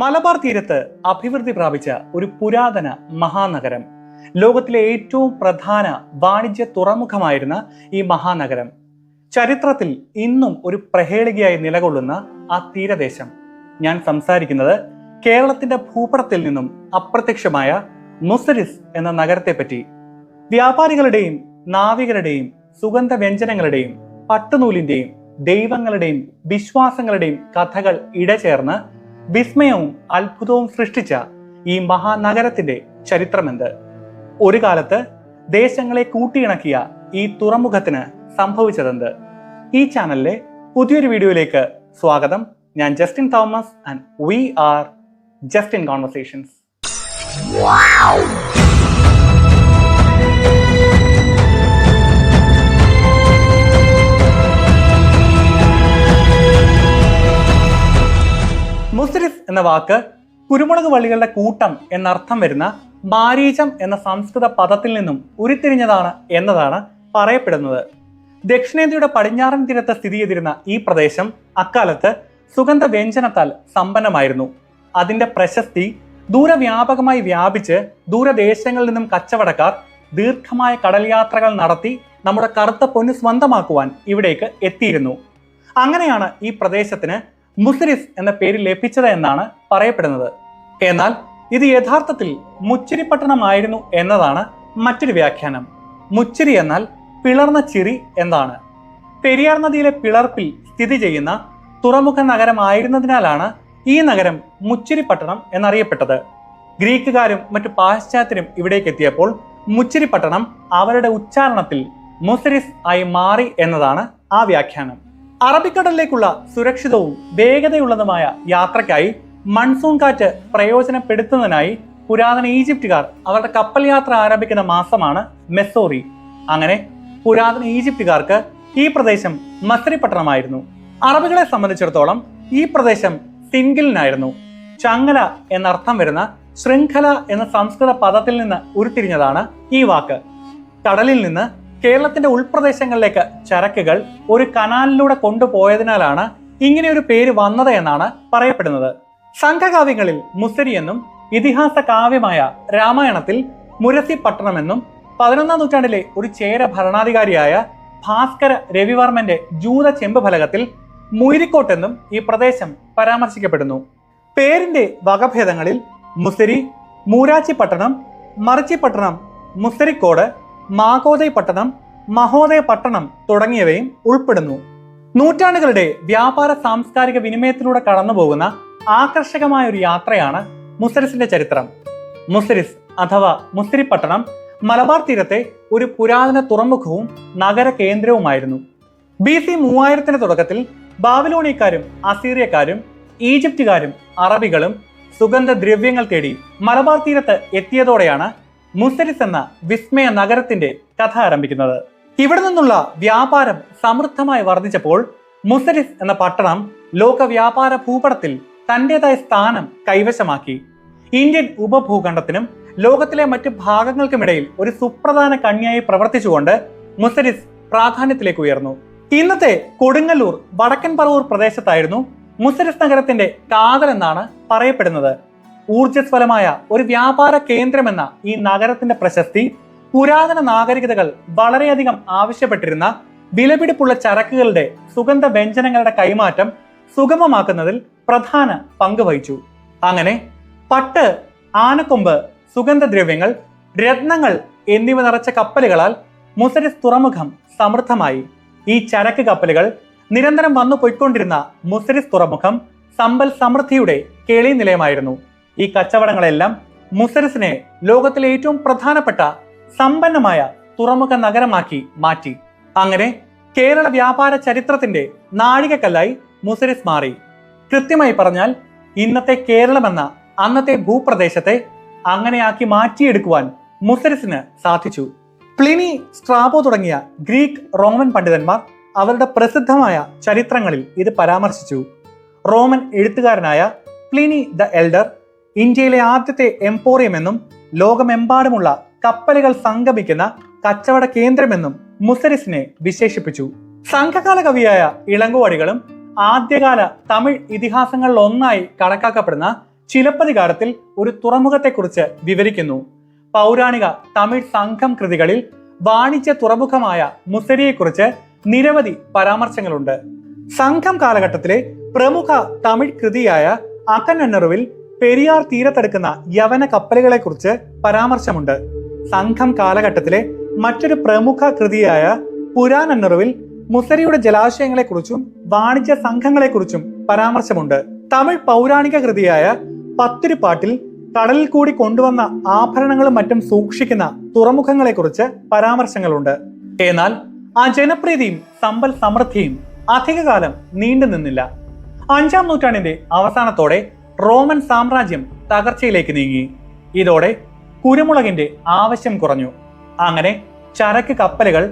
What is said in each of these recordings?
മലബാർ തീരത്ത് അഭിവൃദ്ധി പ്രാപിച്ച ഒരു പുരാതന മഹാനഗരം. ലോകത്തിലെ ഏറ്റവും പ്രധാന വാണിജ്യ തുറമുഖമായിരുന്ന ഈ മഹാനഗരം ചരിത്രത്തിൽ ഇന്നും ഒരു പ്രഹേളികയായി നിലകൊള്ളുന്ന ആ തീരദേശം. ഞാൻ സംസാരിക്കുന്നത് കേരളത്തിന്റെ ഭൂപടത്തിൽ നിന്നും അപ്രത്യക്ഷമായ മുസിരിസ് എന്ന നഗരത്തെപ്പറ്റി. വ്യാപാരികളുടെയും നാവികരുടെയും സുഗന്ധ വ്യഞ്ജനങ്ങളുടെയും പട്ടുനൂലിന്റെയും ദൈവങ്ങളുടെയും വിശ്വാസങ്ങളുടെയും കഥകൾ ഇടചേർന്ന് വിസ്മയവും അത്ഭുതവും സൃഷ്ടിച്ച ഈ മഹാനഗരത്തിന്റെ ചരിത്രമെന്ത്? ഒരു കാലത്ത് ദേശങ്ങളെ കൂട്ടിയിണക്കിയ ഈ തുറമുഖത്തിന് സംഭവിച്ചതെന്ത്? ഈ ചാനലിലെ പുതിയൊരു വീഡിയോയിലേക്ക് സ്വാഗതം. ഞാൻ Justin Thomas and we are Justin conversations. Muziris എന്ന വാക്ക് കുരുമുളക് വള്ളികളുടെ കൂട്ടം എന്നർത്ഥം വരുന്ന മാരീചം എന്ന സംസ്കൃത പദത്തിൽ നിന്നും ഉരുത്തിരിഞ്ഞതാണ് എന്നതാണ് പറയപ്പെടുന്നത്. ദക്ഷിണേന്ത്യയുടെ പടിഞ്ഞാറൻ തീരത്ത് സ്ഥിതി ചെയ്തിരുന്ന ഈ പ്രദേശം അക്കാലത്ത് സുഗന്ധ വ്യഞ്ജനത്താൽ സമ്പന്നമായിരുന്നു. അതിന്റെ പ്രശസ്തി ദൂരവ്യാപകമായി വ്യാപിച്ച് ദൂരദേശങ്ങളിൽ നിന്നും കച്ചവടക്കാർ ദീർഘമായ കടൽ യാത്രകൾ നടത്തി നമ്മുടെ കറുത്ത പൊന്ന് സ്വന്തമാക്കുവാൻ ഇവിടേക്ക് എത്തിയിരുന്നു. അങ്ങനെയാണ് ഈ പ്രദേശത്തിന് മുസിരിസ് എന്ന പേര് ലഭിച്ചത് എന്നാണ് പറയപ്പെടുന്നത്. എന്നാൽ ഇത് യഥാർത്ഥത്തിൽ മുച്ചിരിപ്പട്ടണമായിരുന്നു എന്നതാണ് മറ്റൊരു വ്യാഖ്യാനം. മുച്ചിരി എന്നാൽ പിളർന്ന ചിറി എന്നാണ്. പെരിയാർ നദിയിലെ പിളർപ്പിൽ സ്ഥിതി ചെയ്യുന്ന തുറമുഖ നഗരമായിരുന്നതിനാലാണ് ഈ നഗരം മുച്ചിരിപ്പട്ടണം എന്നറിയപ്പെട്ടത്. ഗ്രീക്കുകാരും മറ്റു പാശ്ചാത്യരും ഇവിടേക്ക് എത്തിയപ്പോൾ മുച്ചിരിപ്പട്ടണം അവരുടെ ഉച്ചാരണത്തിൽ മുസിരിസ് ആയി മാറി എന്നതാണ് ആ വ്യാഖ്യാനം. അറബിക്കടലിലേക്കുള്ള സുരക്ഷിതവും വേഗതയുള്ളതുമായ യാത്രയ്ക്കായി മൺസൂൺ കാറ്റ് പ്രയോജനപ്പെടുത്തുന്നതിനായി പുരാതന ഈജിപ്തുകാർ അവരുടെ കപ്പൽ യാത്ര ആരംഭിക്കുന്ന മാസമാണ് മെസ്സോറി. അങ്ങനെ പുരാതന ഈജിപ്തുകാർക്ക് ഈ പ്രദേശം മസ്രിപ്പട്ടണമായിരുന്നു. അറബികളെ സംബന്ധിച്ചിടത്തോളം ഈ പ്രദേശം സിൻഗിലിനായിരുന്നു. ചങ്ങല എന്നർത്ഥം വരുന്ന ശൃംഖല എന്ന സംസ്കൃത പദത്തിൽ നിന്ന് ഉരുത്തിരിഞ്ഞതാണ് ഈ വാക്ക്. കടലിൽ നിന്ന് കേരളത്തിന്റെ ഉൾപ്രദേശങ്ങളിലേക്ക് ചരക്കുകൾ ഒരു കനാലിലൂടെ കൊണ്ടുപോയതിനാലാണ് ഇങ്ങനെ ഒരു പേര് വന്നത് എന്നാണ് പറയപ്പെടുന്നത്. സംഘകാവ്യങ്ങളിൽ മുസിരി എന്നും ഇതിഹാസ കാവ്യമായ രാമായണത്തിൽ മുരസി പട്ടണമെന്നും 11ാം നൂറ്റാണ്ടിലെ ഒരു ചേര ഭരണാധികാരിയായ ഭാസ്കര രവിവർമ്മന്റെ ജൂത ചെമ്പ് ഫലകത്തിൽ മുയിരിക്കോട്ടെന്നും ഈ പ്രദേശം പരാമർശിക്കപ്പെടുന്നു. പേരിന്റെ വകഭേദങ്ങളിൽ മുസിരി, മൂരാച്ചി പട്ടണം, മറിച്ചി പട്ടണം, മുസിരിക്കോട്, മാഗോദയ് പട്ടണം, മഹോദയ പട്ടണം തുടങ്ങിയവയും ഉൾപ്പെടുന്നു. നൂറ്റാണ്ടുകളുടെ വ്യാപാര സാംസ്കാരിക വിനിമയത്തിലൂടെ കടന്നുപോകുന്ന ആകർഷകമായ ഒരു യാത്രയാണ് മുസിരിസിന്റെ ചരിത്രം. മുസിരിസ് അഥവാ മുസിരിപ്പട്ടണം മലബാർ തീരത്തെ ഒരു പുരാതന തുറമുഖവും നഗര കേന്ദ്രവുമായിരുന്നു. BC 3000 തുടക്കത്തിൽ ബാബിലോണിയക്കാരും അസീറിയക്കാരും ഈജിപ്തുകാരും അറബികളും സുഗന്ധദ്രവ്യങ്ങൾ തേടി മലബാർ തീരത്ത് എത്തിയതോടെയാണ് മുസിരിസ് എന്ന വിസ്മയ നഗരത്തിന്റെ കഥ ആരംഭിക്കുന്നത്. ഇവിടെ നിന്നുള്ള വ്യാപാരം സമൃദ്ധമായി വർദ്ധിച്ചപ്പോൾ മുസിരിസ് എന്ന പട്ടണം ലോക വ്യാപാര ഭൂപടത്തിൽ തന്റേതായ സ്ഥാനം കൈവശമാക്കി. ഇന്ത്യൻ ഉപഭൂഖണ്ഡത്തിനും ലോകത്തിലെ മറ്റ് ഭാഗങ്ങൾക്കുമിടയിൽ ഒരു സുപ്രധാന കണ്ണിയായി പ്രവർത്തിച്ചുകൊണ്ട് മുസിരിസ് പ്രാധാന്യത്തിലേക്ക് ഉയർന്നു. ഇന്നത്തെ കൊടുങ്ങല്ലൂർ, വടക്കൻ പറവൂർ പ്രദേശത്തായിരുന്നു മുസിരിസ് നഗരത്തിന്റെ കാതൽ എന്നാണ് പറയപ്പെടുന്നത്. ഊർജ്ജസ്വലമായ ഒരു വ്യാപാര കേന്ദ്രമെന്ന ഈ നഗരത്തിന്റെ പ്രശസ്തി പുരാതന നാഗരികതകൾ വളരെയധികം ആവശ്യപ്പെട്ടിരുന്ന വിലപിടിപ്പുള്ള ചരക്കുകളുടെ സുഗന്ധ വ്യഞ്ജനങ്ങളുടെ കൈമാറ്റം സുഗമമാക്കുന്നതിൽ പ്രധാന പങ്ക് വഹിച്ചു. അങ്ങനെ പട്ട്, ആനക്കൊമ്പ്, സുഗന്ധദ്രവ്യങ്ങൾ, രത്നങ്ങൾ എന്നിവ നിറച്ച കപ്പലുകളാൽ മുസിരിസ് തുറമുഖം സമൃദ്ധമായി. ഈ ചരക്ക് കപ്പലുകൾ നിരന്തരം വന്നു പോയിക്കൊണ്ടിരുന്ന മുസിരിസ് തുറമുഖം സമ്പൽ സമൃദ്ധിയുടെ കേളി നിലയമായിരുന്നു. ഈ കച്ചവടങ്ങളെല്ലാം മുസിരിസിനെ ലോകത്തിലെ ഏറ്റവും പ്രധാനപ്പെട്ട സമ്പന്നമായ തുറമുഖ നഗരമാക്കി മാറ്റി. അങ്ങനെ കേരള വ്യാപാര ചരിത്രത്തിന്റെ നാഴികക്കല്ലായി മുസിരിസ് മാറി. കൃത്യമായി പറഞ്ഞാൽ ഇന്നത്തെ കേരളം എന്ന അന്നത്തെ ഭൂപ്രദേശത്തെ അങ്ങനെയാക്കി മാറ്റിയെടുക്കുവാൻ മുസിരിസിന് സാധിച്ചു. പ്ലിനി, സ്ട്രാബോ തുടങ്ങിയ ഗ്രീക്ക്, റോമൻ പണ്ഡിതന്മാർ അവരുടെ പ്രസിദ്ധമായ ചരിത്രങ്ങളിൽ ഇത് പരാമർശിച്ചു. റോമൻ എഴുത്തുകാരനായ പ്ലിനി ദ എൽഡർ ഇന്ത്യയിലെ ആദ്യത്തെ എംപോറിയം എന്നും ലോകമെമ്പാടുമുള്ള കപ്പലുകൾ സംഗമിക്കുന്ന കച്ചവട കേന്ദ്രമെന്നും മുസിരിസിനെ വിശേഷിപ്പിച്ചു. സംഘകാല കവിയായ ഇളങ്കോവടികളും ആദ്യകാല തമിഴ് ഇതിഹാസങ്ങളിൽ ഒന്നായി കണക്കാക്കപ്പെടുന്ന ചിലപ്പതികാരത്തിൽ ഒരു തുറമുഖത്തെക്കുറിച്ച് വിവരിക്കുന്നു. പൗരാണിക തമിഴ് സംഘം കൃതികളിൽ വാണിജ്യ തുറമുഖമായ മുസരിയെക്കുറിച്ച് നിരവധി പരാമർശങ്ങളുണ്ട്. സംഘം കാലഘട്ടത്തിലെ പ്രമുഖ തമിഴ് കൃതിയായ അകനന്നറുവിൽ പെരിയാർ തീരത്തെടുക്കുന്ന യവന കപ്പലുകളെ കുറിച്ച് പരാമർശമുണ്ട്. സംഘം കാലഘട്ടത്തിലെ മറ്റൊരു പ്രമുഖ കൃതിയായ പുരാനന്നറുവിൽ മുസരിയുടെ ജലാശയങ്ങളെക്കുറിച്ചും വാണിജ്യ സംഘങ്ങളെക്കുറിച്ചും പരാമർശമുണ്ട്. തമിഴ് പൗരാണിക കൃതിയായ പത്തിരിപ്പാട്ടിൽ കടലിൽ കൂടി കൊണ്ടുവന്ന ആഭരണങ്ങളും മറ്റും സൂക്ഷിക്കുന്ന തുറമുഖങ്ങളെക്കുറിച്ച് പരാമർശങ്ങളുണ്ട്. എന്നാൽ ആ ജനപ്രീതിയും സമ്പൽ സമൃദ്ധിയും അധികകാലം നീണ്ടു നിന്നില്ല. 5-ാം നൂറ്റാണ്ടിന്റെ അവസാനത്തോടെ റോമൻ സാമ്രാജ്യം തകർച്ചയിലേക്ക് നീങ്ങി. ഇതോടെ കുരുമുളകിന്റെ ആവശ്യം കുറഞ്ഞു. അങ്ങനെ ചരക്ക് കപ്പലുകൾ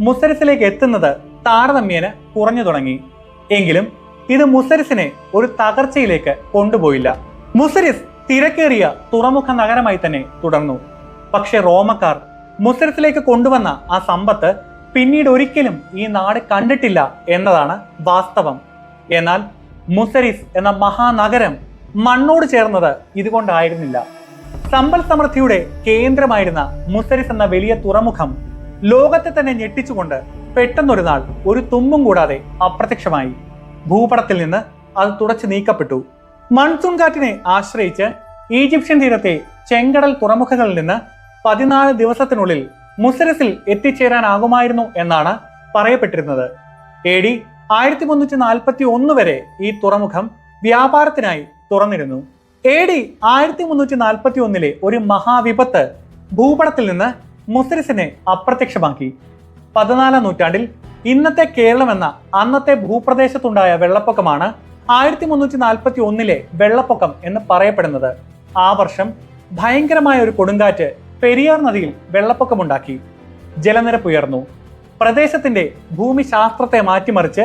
മുസരിസിലേക്ക് എത്തുന്നത് താരതമ്യേന കുറഞ്ഞു തുടങ്ങി. എങ്കിലും ഇത് മുസരിസിനെ ഒരു തകർച്ചയിലേക്ക് കൊണ്ടുപോയില്ല. മുസരിസ് തിരക്കേറിയ തുറമുഖ നഗരമായി തന്നെ തുടർന്നു. പക്ഷെ റോമക്കാർ മുസരിസിലേക്ക് കൊണ്ടുവന്ന ആ സമ്പത്ത് പിന്നീട് ഒരിക്കലും ഈ നാട് കണ്ടിട്ടില്ല എന്നതാണ് വാസ്തവം. എന്നാൽ മുസരിസ് എന്ന മഹാനഗരം മണ്ണോട് ചേർന്നത് ഇതുകൊണ്ടായിരുന്നില്ല. സമ്പൽ സമൃദ്ധിയുടെ കേന്ദ്രമായിരുന്ന മുസരിസ് എന്ന വലിയ തുറമുഖം ലോകത്തെ തന്നെ ഞെട്ടിച്ചുകൊണ്ട് പെട്ടെന്നൊരു നാൾ ഒരു തുമ്പും കൂടാതെ അപ്രത്യക്ഷമായി. ഭൂപടത്തിൽ നിന്ന് അത് തുടച്ചു നീക്കപ്പെട്ടു. മൺസൂൺ കാറ്റിനെ ആശ്രയിച്ച് ഈജിപ്ഷ്യൻ തീരത്തെ ചെങ്കടൽ തുറമുഖങ്ങളിൽ നിന്ന് 14 ദിവസത്തിനുള്ളിൽ മുസരിസിൽ എത്തിച്ചേരാനാകുമായിരുന്നു എന്നാണ് പറയപ്പെട്ടിരുന്നത്. AD 1341 വരെ ഈ തുറമുഖം വ്യാപാരത്തിനായി തുറന്നിരുന്നു. AD 1341 ഒരു മഹാവിപത്ത് ഭൂപടത്തിൽ നിന്ന് മുസരിസിനെ അപ്രത്യക്ഷമാക്കി. 14-ാം നൂറ്റാണ്ടിൽ ഇന്നത്തെ കേരളം എന്ന അന്നത്തെ ഭൂപ്രദേശത്തുണ്ടായ വെള്ളപ്പൊക്കമാണ് 1341 വെള്ളപ്പൊക്കം എന്ന് പറയപ്പെടുന്നത്. ആ വർഷം ഭയങ്കരമായ ഒരു കൊടുങ്കാറ്റ് പെരിയാർ നദിയിൽ വെള്ളപ്പൊക്കമുണ്ടാക്കി. ജലനിരപ്പ് ഉയർന്നു. പ്രദേശത്തിന്റെ ഭൂമിശാസ്ത്രത്തെ മാറ്റിമറിച്ച്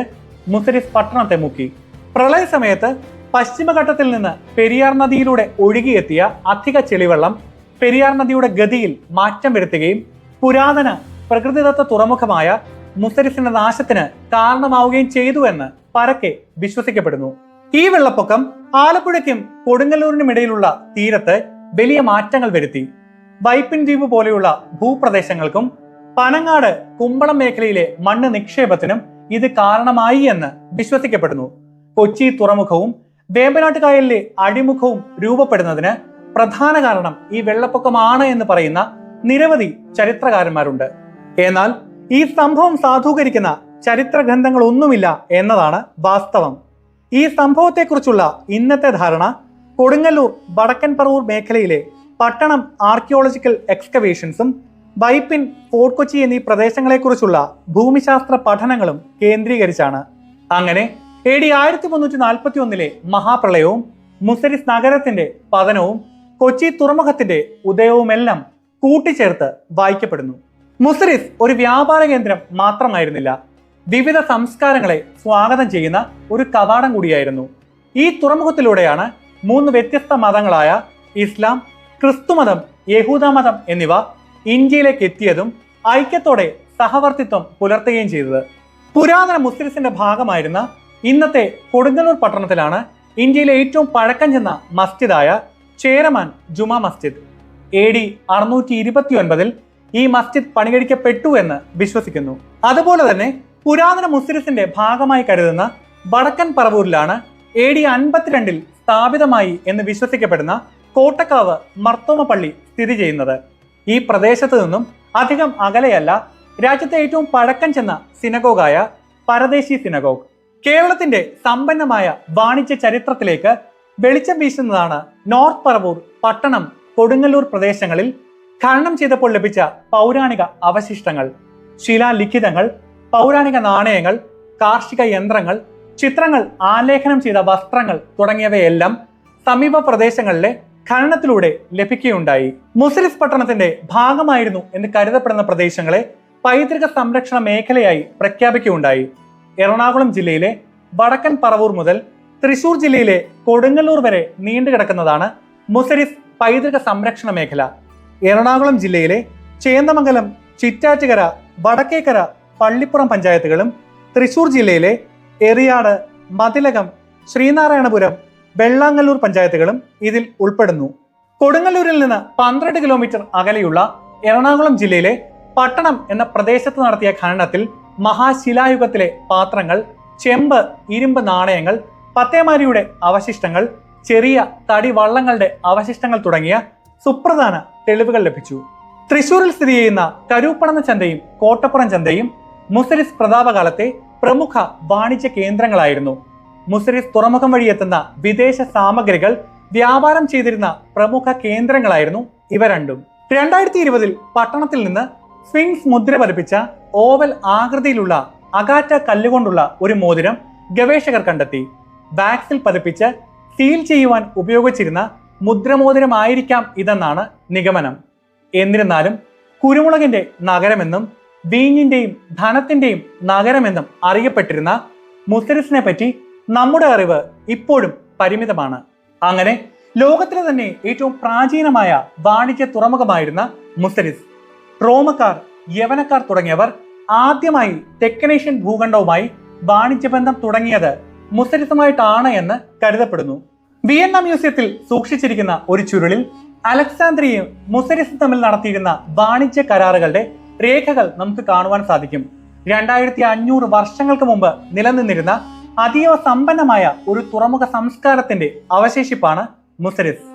മുസരിസ് പട്ടണത്തെ മുക്കി. പ്രളയ സമയത്ത് പശ്ചിമഘട്ടത്തിൽ നിന്ന് പെരിയാർ നദിയിലൂടെ ഒഴുകിയെത്തിയ അധിക ചെളിവെള്ളം പെരിയാർ നദിയുടെ ഗതിയിൽ മാറ്റം വരുത്തുകയും പുരാതന പ്രകൃതിദത്ത തുറമുഖമായ മുസരിസിന്റെ നാശത്തിന് കാരണമാവുകയും ചെയ്തു എന്ന് പരക്കെ വിശ്വസിക്കപ്പെടുന്നു. ഈ വെള്ളപ്പൊക്കം ആലപ്പുഴയ്ക്കും കൊടുങ്ങല്ലൂരിനും ഇടയിലുള്ള തീരത്ത് വലിയ മാറ്റങ്ങൾ വരുത്തി. വൈപ്പിൻ ദ്വീപ് പോലെയുള്ള ഭൂപ്രദേശങ്ങൾക്കും പനങ്ങാട് കുമ്പളം മേഖലയിലെ മണ്ണ് നിക്ഷേപത്തിനും ഇത് കാരണമായി എന്ന് വിശ്വസിക്കപ്പെടുന്നു. കൊച്ചി തുറമുഖവും വേമ്പനാട്ടുകായലിലെ അഴിമുഖവും രൂപപ്പെടുന്നതിന് പ്രധാന കാരണം ഈ വെള്ളപ്പൊക്കമാണ് എന്ന് പറയുന്ന നിരവധി ചരിത്രകാരന്മാരുണ്ട്. എന്നാൽ ഈ സംഭവം സാധൂകരിക്കുന്ന ചരിത്ര ഗ്രന്ഥങ്ങളൊന്നുമില്ല എന്നതാണ് വാസ്തവം. ഈ സംഭവത്തെക്കുറിച്ചുള്ള ഇന്നത്തെ ധാരണ കൊടുങ്ങല്ലൂർ വടക്കൻ പറവൂർ മേഖലയിലെ പട്ടണം ആർക്കിയോളജിക്കൽ എക്സ്കവേഷൻസും വൈപ്പിൻ ഫോർട്ട് കൊച്ചി എന്നീ പ്രദേശങ്ങളെക്കുറിച്ചുള്ള ഭൂമിശാസ്ത്ര പഠനങ്ങളും കേന്ദ്രീകരിച്ചാണ്. അങ്ങനെ AD 1341 മഹാപ്രളയവും മുസരിസ് നഗരത്തിന്റെ പതനവും കൊച്ചി തുറമുഖത്തിന്റെ ഉദയവുമെല്ലാം കൂട്ടിച്ചേർത്ത് വായിക്കപ്പെടുന്നു. മുസരിസ് ഒരു വ്യാപാര കേന്ദ്രം മാത്രമായിരുന്നില്ല, വിവിധ സംസ്കാരങ്ങളെ സ്വാഗതം ചെയ്യുന്ന ഒരു കവാടം കൂടിയായിരുന്നു. ഈ തുറമുഖത്തിലൂടെയാണ് 3 വ്യത്യസ്ത മതങ്ങളായ ഇസ്ലാം, ക്രിസ്തുമതം, യഹൂദ മതം എന്നിവ ഇന്ത്യയിലേക്ക് എത്തിയതും ഐക്യത്തോടെ സഹവർത്തിത്വം പുലർത്തുകയും ചെയ്തത്. പുരാതന മുസ്ലിസിന്റെ ഭാഗമായിരുന്ന ഇന്നത്തെ കൊടുങ്ങല്ലൂർ പട്ടണത്തിലാണ് ഇന്ത്യയിലെ ഏറ്റവും പഴക്കം ചെന്ന മസ്ജിദായ ചേരമാൻ ജുമാ മസ്ജിദ്. AD 629 ഈ മസ്ജിദ് പണികഴിക്കപ്പെട്ടു എന്ന് വിശ്വസിക്കുന്നു. അതുപോലെ തന്നെ പുരാതന മുസ്ലിസിന്റെ ഭാഗമായി കരുതുന്ന വടക്കൻ പറവൂരിലാണ് AD 52 സ്ഥാപിതമായി എന്ന് വിശ്വസിക്കപ്പെടുന്ന കോട്ടക്കാവ് മർത്തോമ പള്ളി സ്ഥിതി ചെയ്യുന്നത്. ഈ പ്രദേശത്ത് നിന്നും അധികം അകലെയല്ല രാജ്യത്തെ ഏറ്റവും പഴക്കം ചെന്ന സിനഗോഗായ പരദേശി സിനഗോഗ്. കേരളത്തിന്റെ സമ്പന്നമായ വാണിജ്യ ചരിത്രത്തിലേക്ക് വെളിച്ചം വീശുന്നതാണ് നോർത്ത് പറവൂർ, പട്ടണം, കൊടുങ്ങല്ലൂർ പ്രദേശങ്ങളിൽ ഖനനം ചെയ്തപ്പോൾ ലഭിച്ച പൗരാണിക അവശിഷ്ടങ്ങൾ, ശിലാലിഖിതങ്ങൾ, പൗരാണിക നാണയങ്ങൾ, കാർഷിക യന്ത്രങ്ങൾ, ചിത്രങ്ങൾ, ആലേഖനം ചെയ്ത വസ്ത്രങ്ങൾ തുടങ്ങിയവയെല്ലാം സമീപ പ്രദേശങ്ങളിലെ ഖനനത്തിലൂടെ ലഭിക്കുകയുണ്ടായി. മുസരിസ് പട്ടണത്തിന്റെ ഭാഗമായിരുന്നു എന്ന് കരുതപ്പെടുന്ന പ്രദേശങ്ങളെ പൈതൃക സംരക്ഷണ മേഖലയായി പ്രഖ്യാപിക്കുകയുണ്ടായി. എറണാകുളം ജില്ലയിലെ വടക്കൻ പറവൂർ മുതൽ തൃശൂർ ജില്ലയിലെ കൊടുങ്ങല്ലൂർ വരെ നീണ്ടുകിടക്കുന്നതാണ് മുസരിസ് പൈതൃക സംരക്ഷണ മേഖല. എറണാകുളം ജില്ലയിലെ ചേന്ദമംഗലം, ചിറ്റാറ്റുകര, വടക്കേക്കര, പള്ളിപ്പുറം പഞ്ചായത്തുകളും തൃശൂർ ജില്ലയിലെ എറിയാട്, മതിലകം, ശ്രീനാരായണപുരം, വെള്ളാങ്ങല്ലൂർ പഞ്ചായത്തുകളും ഇതിൽ ഉൾപ്പെടുന്നു. കൊടുങ്ങല്ലൂരിൽ നിന്ന് 12 കിലോമീറ്റർ അകലെയുള്ള എറണാകുളം ജില്ലയിലെ പട്ടണം എന്ന പ്രദേശത്ത് നടത്തിയ ഖനനത്തിൽ മഹാശിലായുഗത്തിലെ പാത്രങ്ങൾ, ചെമ്പ്, ഇരുമ്പ് നാണയങ്ങൾ, പത്തേമാരിയുടെ അവശിഷ്ടങ്ങൾ, ചെറിയ തടി വള്ളങ്ങളുടെ അവശിഷ്ടങ്ങൾ തുടങ്ങിയ സുപ്രധാന തെളിവുകൾ ലഭിച്ചു. തൃശൂരിൽ സ്ഥിതി ചെയ്യുന്ന കരൂപ്പണന്ന ചന്തയും കോട്ടപ്പുറം ചന്തയും മുസിരിസ് പ്രതാപകാലത്തെ പ്രമുഖ വാണിജ്യ കേന്ദ്രങ്ങളായിരുന്നു. മുസിരിസ് തുറമുഖം വഴി എത്തുന്ന വിദേശ സാമഗ്രികൾ വ്യാപാരം ചെയ്തിരുന്ന പ്രമുഖ കേന്ദ്രങ്ങളായിരുന്നു ഇവ രണ്ടും. 2020 പട്ടണത്തിൽ നിന്ന് സ്ഫിങ്സ് മുദ്ര പതിപ്പിച്ച ഓവൽ ആകൃതിയിലുള്ള അഗാറ്റ കല്ലുകൊണ്ടുള്ള ഒരു മോതിരം ഗവേഷകർ കണ്ടെത്തി. വാക്സിൽ പതിപ്പിച്ച് സീൽ ചെയ്യുവാൻ ഉപയോഗിച്ചിരുന്ന മുദ്രമോതിരമായിരിക്കാം ഇതെന്നാണ് നിഗമനം. എന്നിരുന്നാലും കുരുമുളകിന്റെ നഗരമെന്നും വീഞ്ഞിന്റെയും ധനത്തിന്റെയും നഗരമെന്നും അറിയപ്പെട്ടിരുന്ന മുസിരിസിനെ പറ്റി നമ്മുടെ അറിവ് ഇപ്പോഴും പരിമിതമാണ്. അങ്ങനെ ലോകത്തിലെ തന്നെ ഏറ്റവും പ്രാചീനമായ വാണിജ്യ തുറമുഖമായിരുന്ന മുസിരിസ്, റോമക്കാർ, യവനക്കാർ തുടങ്ങിയവർ ആദ്യമായി തെക്കനേഷ്യൻ ഭൂഖണ്ഡവുമായി വാണിജ്യബന്ധം തുടങ്ങിയത് മുസിരിസുമായിട്ടാണ് എന്ന് കരുതപ്പെടുന്നു. വിയന്ന മ്യൂസിയത്തിൽ സൂക്ഷിച്ചിരിക്കുന്ന ഒരു ചുരുളിൽ അലക്സാന്ദ്രിയയും മുസിരിസും തമ്മിൽ നടത്തിയിരുന്ന വാണിജ്യ കരാറുകളുടെ രേഖകൾ നമുക്ക് കാണുവാൻ സാധിക്കും. 2500 വർഷങ്ങൾക്ക് മുമ്പ് നിലനിന്നിരുന്ന അതീവ സമ്പന്നമായ ഒരു തുറമുഖ സംസ്കാരത്തിന്റെ അവശേഷിപ്പാണ് മുസിരിസ്.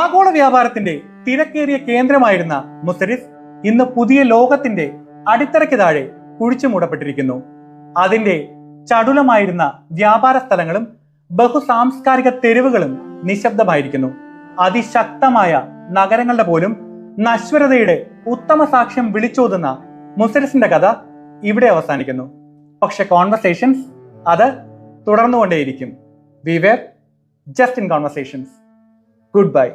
ആഗോള വ്യാപാരത്തിന്റെ തിരക്കേറിയ കേന്ദ്രമായിരുന്ന മുസിരിസ് ഇന്ന് പുതിയ ലോകത്തിന്റെ അടിത്തറയ്ക്ക് താഴെ കുഴിച്ചു മൂടപ്പെട്ടിരിക്കുന്നു. അതിന്റെ ചടുലമായിരുന്ന വ്യാപാര സ്ഥലങ്ങളും ബഹുസാംസ്കാരിക തെരുവുകളും നിശബ്ദമായിരിക്കുന്നു. അതിശക്തമായ നഗരങ്ങളുടെ പോലും നശ്വരതയുടെ ഉത്തമ സാക്ഷ്യം വിളിച്ചോതുന്ന മുസിരിസിന്റെ കഥ ഇവിടെ അവസാനിക്കുന്നു. പക്ഷെ കോൺവെർസേഷൻസ് അത് തുടർന്നുകൊണ്ടേയിരിക്കും. We were just in conversations. Good by.